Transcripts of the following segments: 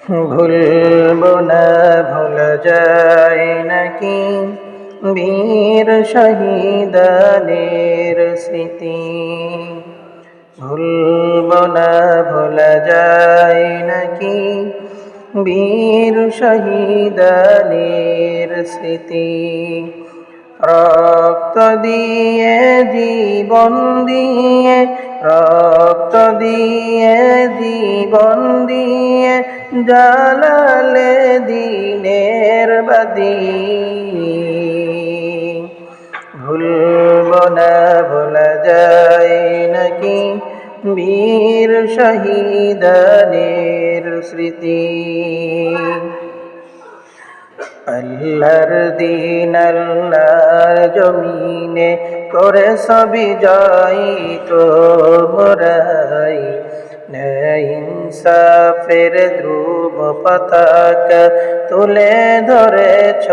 ভুলবো না ভোলা যায় নাকি বীর শহীদানের স্মৃতি। ভুলবো না ভোলা যায় নাকি বীর শহীদানের স্মৃতি। রক্ত দিয়ে জীবন দিয়ে, রক্ত দিয়ে জীবন দিয়ে জ্বালালে দিনের বাতি। ভুলবো না ভোলা যায় নাকি বীর শহীদানের স্মৃতি। আল্লাহর দিন আল্লাহর জমিনে করে সবই জয় তোমরাই, ন্যায় ইনসাফের ধ্রুব পতাকা তুলে ধরেছ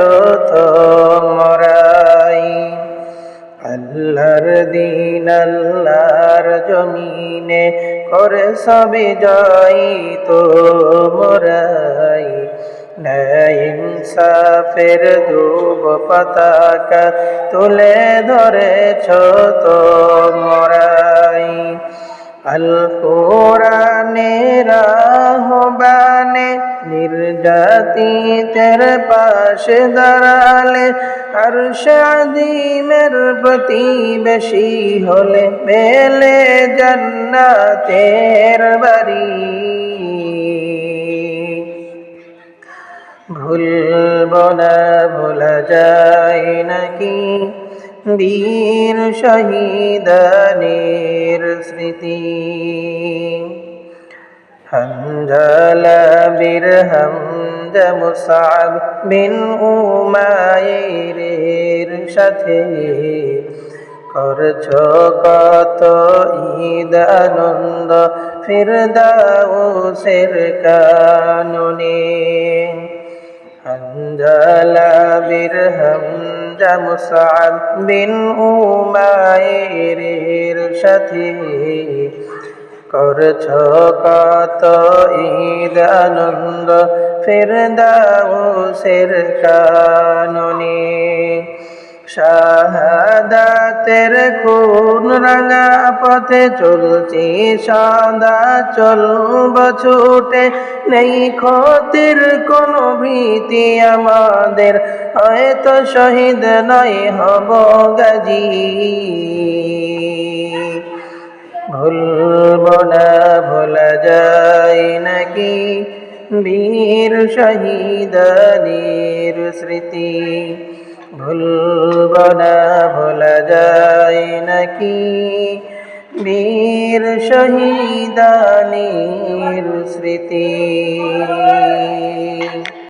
তোমরাই। আল্লাহর দিন আল্লাহর জমিনে করে সবই জয় তোমরাই, ন্যায় ইনসাফের ধ্রুব পতাকা তুলে ধরেছ তোমরাই। আল কোরআনের আহ্বানে নির্যাতিতের পাশে দাঁড়ালে, আরশে আযীমের প্রতিবেশী হলে পেলে জান্নাতের বাড়ি। ভুলবো না ভোলা যায় নাকি বীর শহীদানের স্মৃতি। হানজালা বীর হামজা মুসআব বিন উমাইরের সাথে করছ কত ঈদ আনন্দ ফিরদাউসের কাননে। হানজালা বীর হামজা মুসআব বিন উমাইরের সাথে করছ কত ঈদ আনন্দ ফিরদাউসের কাননে। শাহাদাতের খুন রাঙা পথে চলছি সদা চলব ছুটে, নেই ক্ষতির কোনো ভীতি আমাদের, হয়তো শহীদ নয় হব গাজী। ভুলবো না ভোলা যায় নাকি বীর শহীদানের স্মৃতি। ভুলবো না ভোলা যায় নাকি বীর শহীদানের স্মৃতি।